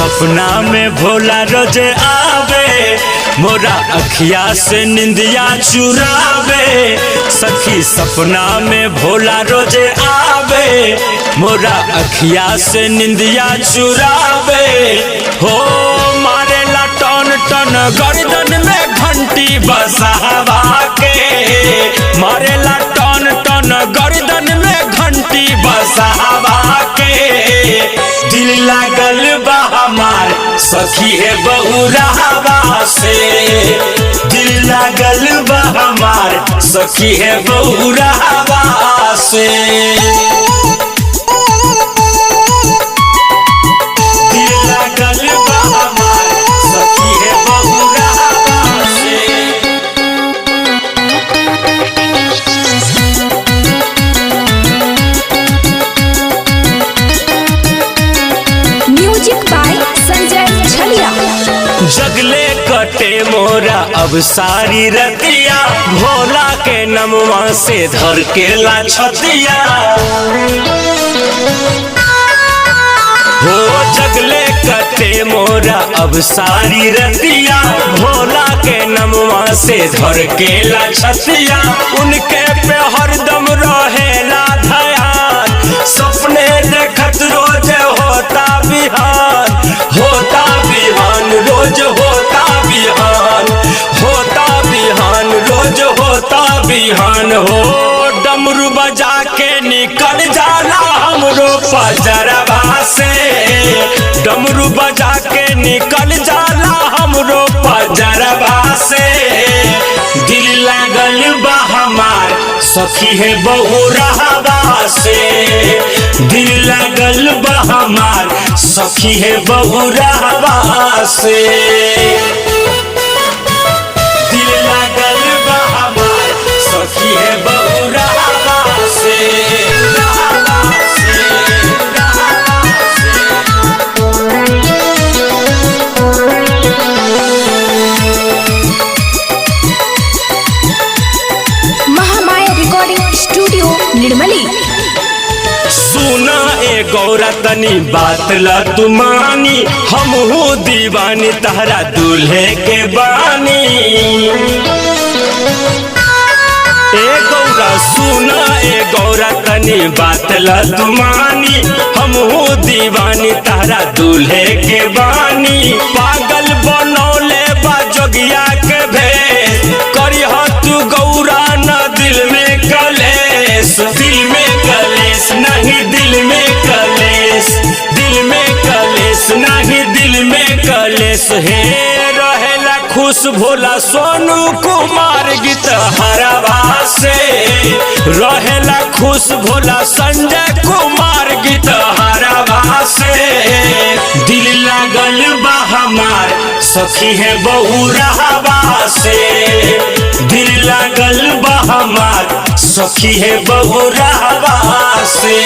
सपना में भोला रोज आवे, मोरा अखिया से निंदिया चुरावे। सखी सपना में भोला रोज आवे, मोरा अखिया से निंदिया चुरावे। हो मारेला टन टन गर्दन में घंटी बसावा के, मारेला टन टन गर्दन में घंटी बसावा के। दिल लागल बा हमार सखी है बहुरावा से, दिल लागल बा हमार सखी है बहुरावा से। दिल लागल बा हमार सखी है बहुरावा से। जगले कटे मोरा अब सारी रतिया, भोला के नमवा से धर के ला छतिया। हो जगले कटे मोरा अब सारी रतिया, भोला के नमवा से धर के ला छतिया। उनके पे हरदम रहेला ध्यान, सपने देखत रोज होता बिहान, होता बिहान रोज होता बिहान, होता बिहान रोज होता बिहान। हो डमरू बजा के निकल जाला हमरो पजरवा से, डमरू बजा के निकल जाला हमरो पजरवा से। दिल लागल बा हमार सखी है बहुरावा से, दिल लागल बा हमार सखी है बहुरावा से। दिल लागल बा हमार सखी है बहुरावा से, महामाया रिकॉर्डिंग स्टूडियो निर्मली। सुना ए गौरा तनी बात ला तुमानी, हम हो दीवानी तहरा दूल्हे के बानी। ए गौरा सुना ए गौरा तनी बात ला तुमानी, हम हो दीवानी तहरा दूल्हे के बानी। पागल बनौले बा जोगिया के भेष, करी तू गौरा न दिल में कलेश, दिल में कलेश नहीं दिल में कलेश, दिल में कलेश नहीं दिल में कलेश। हे रहेला खुश भोला सोनू कुमार गीत हरवा से, रहेला खुश भोला संजय कुमार गीत हरवा से। दिल लागल बा हमार सखी है बहुरावा से, दिल लागल बा हमार सखी है बहुरावा से।